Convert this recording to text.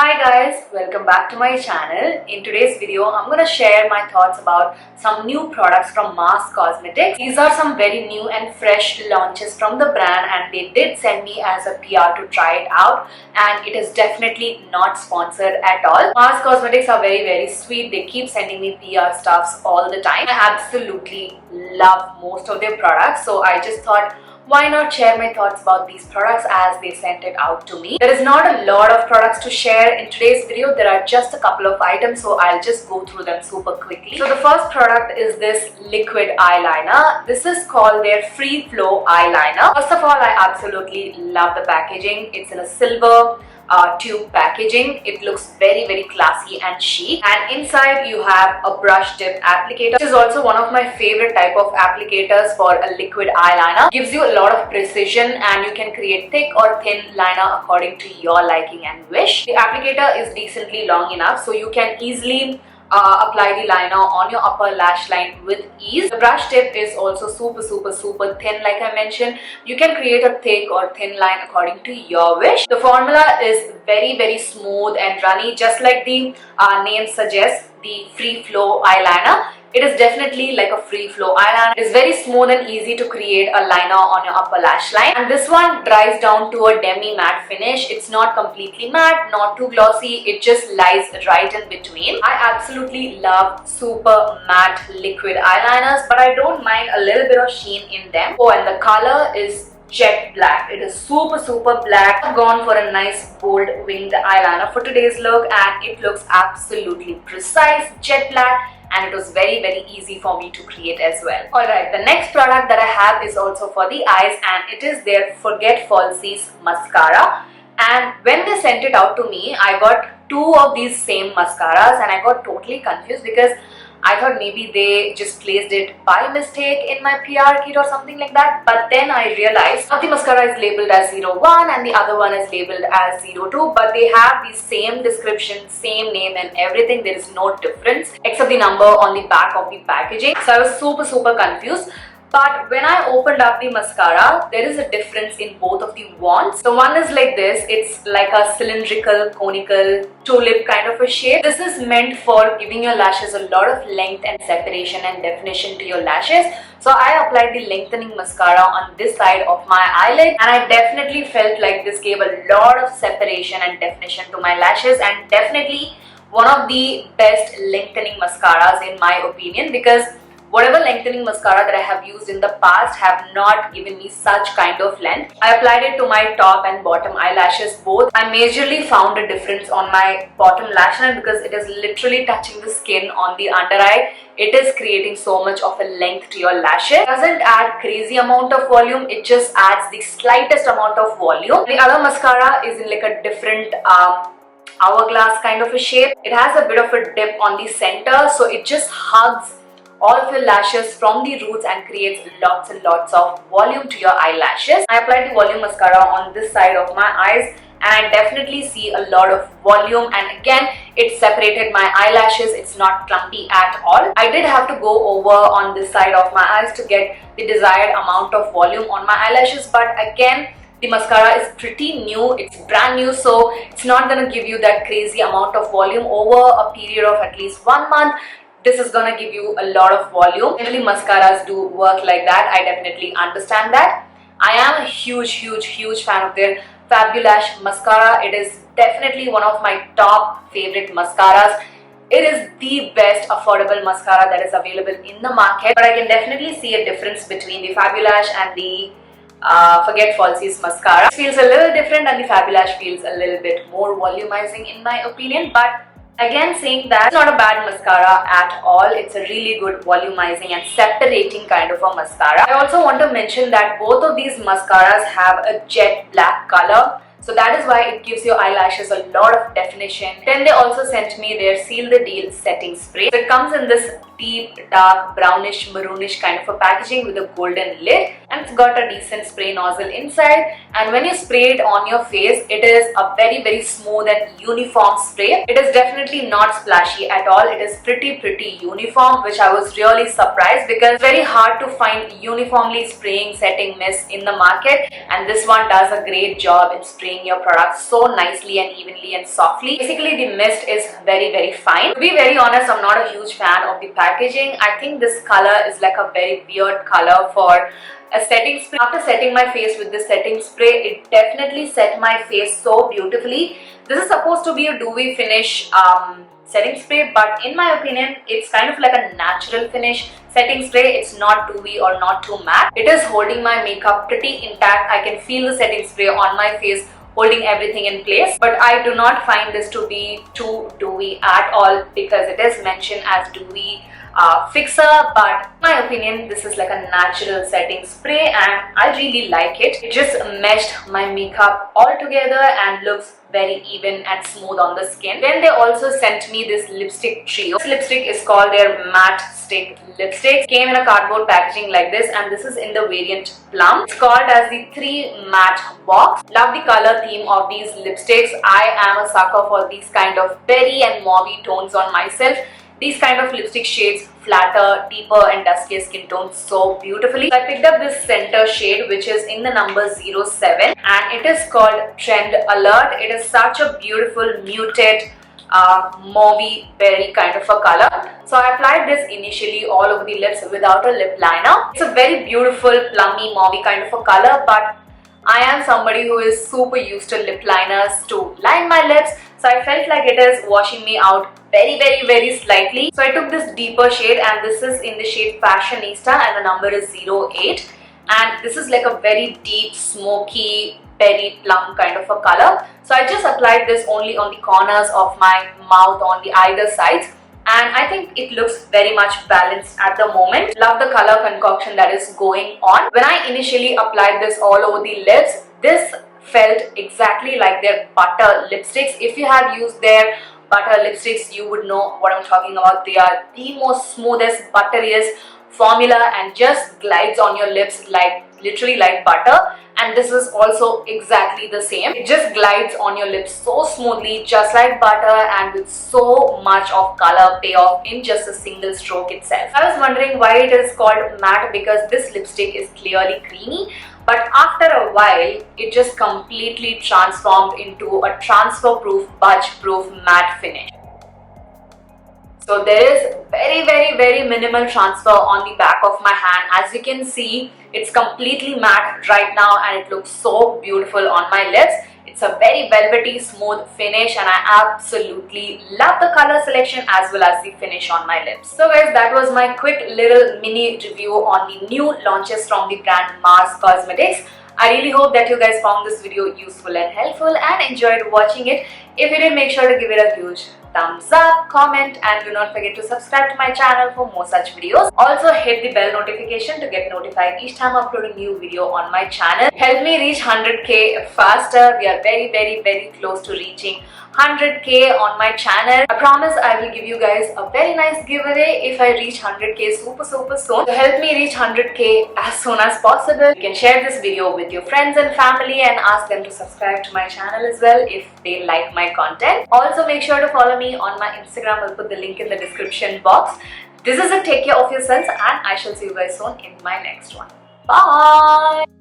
Hi guys, welcome back to my channel. In today's video, I'm going to share my thoughts about some new products from Mars Cosmetics. These are some very new and fresh launches from the brand and they did send me as a PR to try it out, and it is definitely not sponsored at all. Mars Cosmetics are very sweet. They keep sending me PR stuffs all the time. I absolutely love most of their products, so I just thought, why not share my thoughts about these products as they sent it out to me. There is not a lot of products to share in today's video. There are just a couple of items, so I'll just go through them super quickly. So the first product is this liquid eyeliner. This is called their Free Flow Eyeliner. First of all, I absolutely love the packaging. It's in a silver tube packaging. It looks very classy and chic, and inside you have a brush tip applicator. This is also one of my favorite type of applicators for a liquid eyeliner. Gives you a lot of precision and you can create thick or thin liner according to your liking and wish. The applicator is decently long enough so you can easily apply the liner on your upper lash line with ease. The brush tip is also super thin, like I mentioned. You can create a thick or thin line according to your wish. The formula is very smooth and runny, just like the name suggests, the Free Flow Eyeliner. It is definitely like a free flow eyeliner. It is very smooth and easy to create a liner on your upper lash line. And this one dries down to a demi-matte finish. It's not completely matte, not too glossy. It just lies right in between. I absolutely love super matte liquid eyeliners, but I don't mind a little bit of sheen in them. Oh, and the color is jet black. It is super black. I've gone for a nice bold winged eyeliner for today's look, and it looks absolutely precise, jet black, and it was very easy for me to create as well. Alright, the next product that I have is also for the eyes, and it is their Forget Falsies mascara. And when they sent it out to me, I got two of these same mascaras and I got totally confused because I thought maybe they just placed it by mistake in my PR kit or something like that. But then I realized the mascara is labeled as 01 and the other one is labeled as 02, but they have the same description, same name and everything. There is no difference except the number on the back of the packaging. So I was super confused. But when I opened up the mascara, there is a difference in both of the wands. So one is like this. It's like a cylindrical, conical, tulip kind of a shape. This is meant for giving your lashes a lot of length and separation and definition to your lashes. So I applied the lengthening mascara on this side of my eyelid, and I definitely felt like this gave a lot of separation and definition to my lashes, and definitely one of the best lengthening mascaras in my opinion, because whatever lengthening mascara that I have used in the past have not given me such kind of length. I applied it to my top and bottom eyelashes both. I majorly found a difference on my bottom lash line because it is literally touching the skin on the under eye. It is creating so much of a length to your lashes. It doesn't add crazy amount of volume, it just adds the slightest amount of volume. The other mascara is in like a different hourglass kind of a shape. It has a bit of a dip on the center, so it just hugs all of your lashes from the roots and creates lots and lots of volume to your eyelashes. I applied the volume mascara on this side of my eyes and I definitely see a lot of volume, and again it separated my eyelashes. It's not clumpy at all. I did have to go over on this side of my eyes to get the desired amount of volume on my eyelashes, but again the mascara is pretty new, it's brand new, so it's not gonna give you that crazy amount of volume over a period of at least 1 month. This is gonna give you a lot of volume. Generally mascaras do work like that. I definitely understand that. I am a huge fan of their Fabulash mascara. It is definitely one of my top favorite mascaras. It is the best affordable mascara that is available in the market, but I can definitely see a difference between the Fabulash and the Forget Falsies mascara. It feels a little different and the Fabulash feels a little bit more volumizing in my opinion, but again, saying that, it's not a bad mascara at all. It's a really good volumizing and separating kind of a mascara. I also want to mention that both of these mascaras have a jet black color. So that is why it gives your eyelashes a lot of definition. Then they also sent me their Seal the Deal setting spray. So it comes in this deep dark brownish maroonish kind of a packaging with a golden lid, and it's got a decent spray nozzle inside. And when you spray it on your face, it is a very smooth and uniform spray. It is definitely not splashy at all. It is pretty uniform, which I was really surprised because it's very hard to find uniformly spraying setting mist in the market, and this one does a great job in spraying your product so nicely and evenly and softly. Basically, the mist is very fine. To be very honest, I'm not a huge fan of the packaging. I think this color is like a very weird color for a setting spray. After setting my face with this setting spray, it definitely set my face so beautifully. This is supposed to be a dewy finish setting spray, but in my opinion, it's kind of like a natural finish setting spray. It's not dewy or not too matte. It is holding my makeup pretty intact. I can feel the setting spray on my face holding everything in place, but I do not find this to be too dewy at all because it is mentioned as dewy fixer, but in my opinion, this is like a natural setting spray and I really like it. It just meshed my makeup all together and looks very even and smooth on the skin. Then they also sent me this lipstick trio. This lipstick is called their matte stick lipstick. Came in a cardboard packaging like this, and this is in the variant plum. It's called as the 3 matte box. Love the color theme of these lipsticks. I am a sucker for these kind of berry and mauve tones on myself. These kind of lipstick shades flatter, deeper and duskier skin tones so beautifully. So I picked up this center shade, which is in the number 07, and it is called Trend Alert. It is such a beautiful muted mauve berry kind of a color. So I applied this initially all over the lips without a lip liner. It's a very beautiful plummy mauve kind of a color, but I am somebody who is super used to lip liners to line my lips, so I felt like it is washing me out very slightly. So I took this deeper shade, and this is in the shade Fashionista, and the number is 08, and this is like a very deep smoky berry plum kind of a color. So I just applied this only on the corners of my mouth on the either sides, and I think it looks very much balanced at the moment. Love the color concoction that is going on. When I initially applied this all over the lips, this felt exactly like their butter lipsticks. If you have used their butter lipsticks, you would know what I'm talking about. They are the most smoothest, butteriest formula and just glides on your lips like literally like butter. And this is also exactly the same. It just glides on your lips so smoothly, just like butter, and with so much of color payoff in just a single stroke itself. I was wondering why it is called matte, because this lipstick is clearly creamy, but after a while it just completely transformed into a transfer proof, budge proof matte finish. So there is very minimal transfer on the back of my hand. As you can see, it's completely matte right now and it looks so beautiful on my lips. It's a very velvety smooth finish and I absolutely love the color selection as well as the finish on my lips. So guys, that was my quick little mini review on the new launches from the brand Mars Cosmetics. I really hope that you guys found this video useful and helpful and enjoyed watching it. If you did, make sure to give it a huge thumbs up, comment, and do not forget to subscribe to my channel for more such videos. Also hit the bell notification to get notified each time I upload a new video on my channel. Help me reach 100k faster. We are very close to reaching 100k on my channel. I promise I will give you guys a very nice giveaway if I reach 100k super soon. So help me reach 100k as soon as possible. You can share this video with your friends and family and ask them to subscribe to my channel as well if they like my content. Also make sure to follow me on my Instagram. I'll put the link in the description box. This is it. Take care of yourselves and I shall see you guys soon in my next one. Bye!